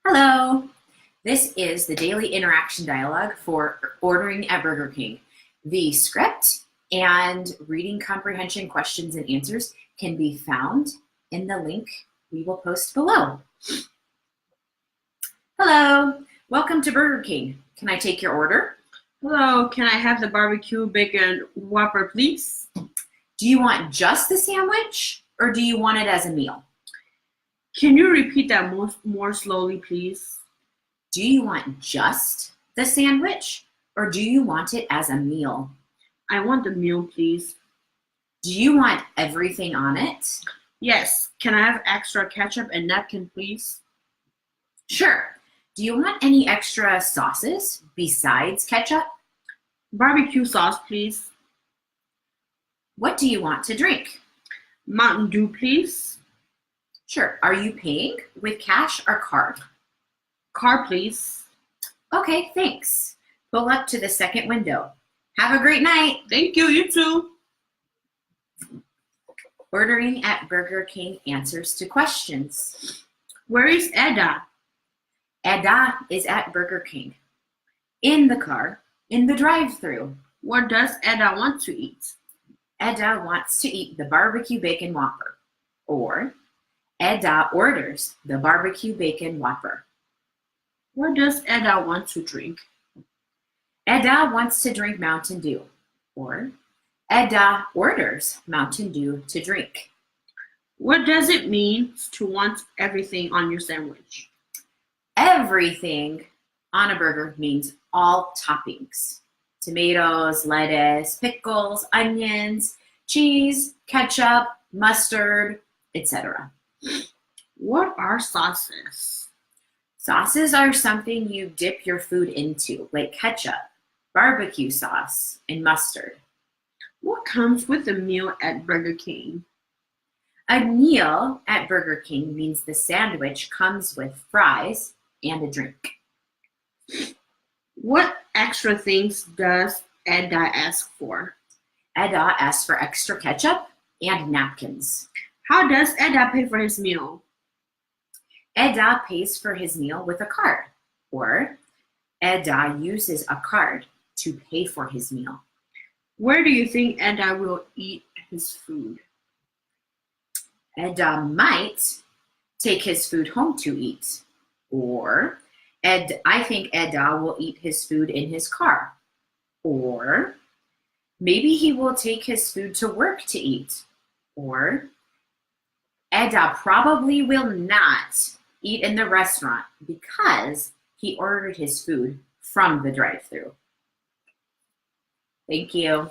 Hello. This is the daily interaction dialogue for ordering at Burger King. The script and reading comprehension questions and answers can be found in the link we will post below. Hello. Welcome to Burger King. Can I take your order? Hello, can I have the barbecue bacon Whopper, please? Do you want just the sandwich or do you want it as a meal? Can you repeat that more slowly, please? Do you want just the sandwich or do you want it as a meal? I want the meal, please. Do you want everything on it? Yes. Can I have extra ketchup and napkin, please? Sure. Do you want any extra sauces besides ketchup? Barbecue sauce, please. What do you want to drink? Mountain Dew, please. Sure. Are you paying with cash or card? Card, please. Okay, thanks. Pull up to the second window. Have a great night. Thank you, you too. Ordering at Burger King answers to questions. Where is Edda? Edda is at Burger King. In the car, in the drive-thru. What does Edda want to eat? Edda wants to eat the barbecue bacon Whopper. Or Edda orders the barbecue bacon Whopper. What does Edda want to drink? Edda wants to drink Mountain Dew. Or Edda orders Mountain Dew to drink. What does it mean to want everything on your sandwich? Everything on a burger means all toppings. Tomatoes, lettuce, pickles, onions, cheese, ketchup, mustard, etc. What are sauces? Sauces are something you dip your food into, like ketchup, barbecue sauce, and mustard. What comes with a meal at Burger King? A meal at Burger King means the sandwich comes with fries and a drink. What extra things does Edda ask for? Edda asks for extra ketchup and napkins. How does Edda pay for his meal? Edda pays for his meal with a card, or Edda uses a card to pay for his meal. Where do you think Edda will eat his food? Edda might take his food home to eat, or I think Edda will eat his food in his car, or maybe he will take his food to work to eat, or Edda probably will not eat in the restaurant because he ordered his food from the drive-thru. Thank you.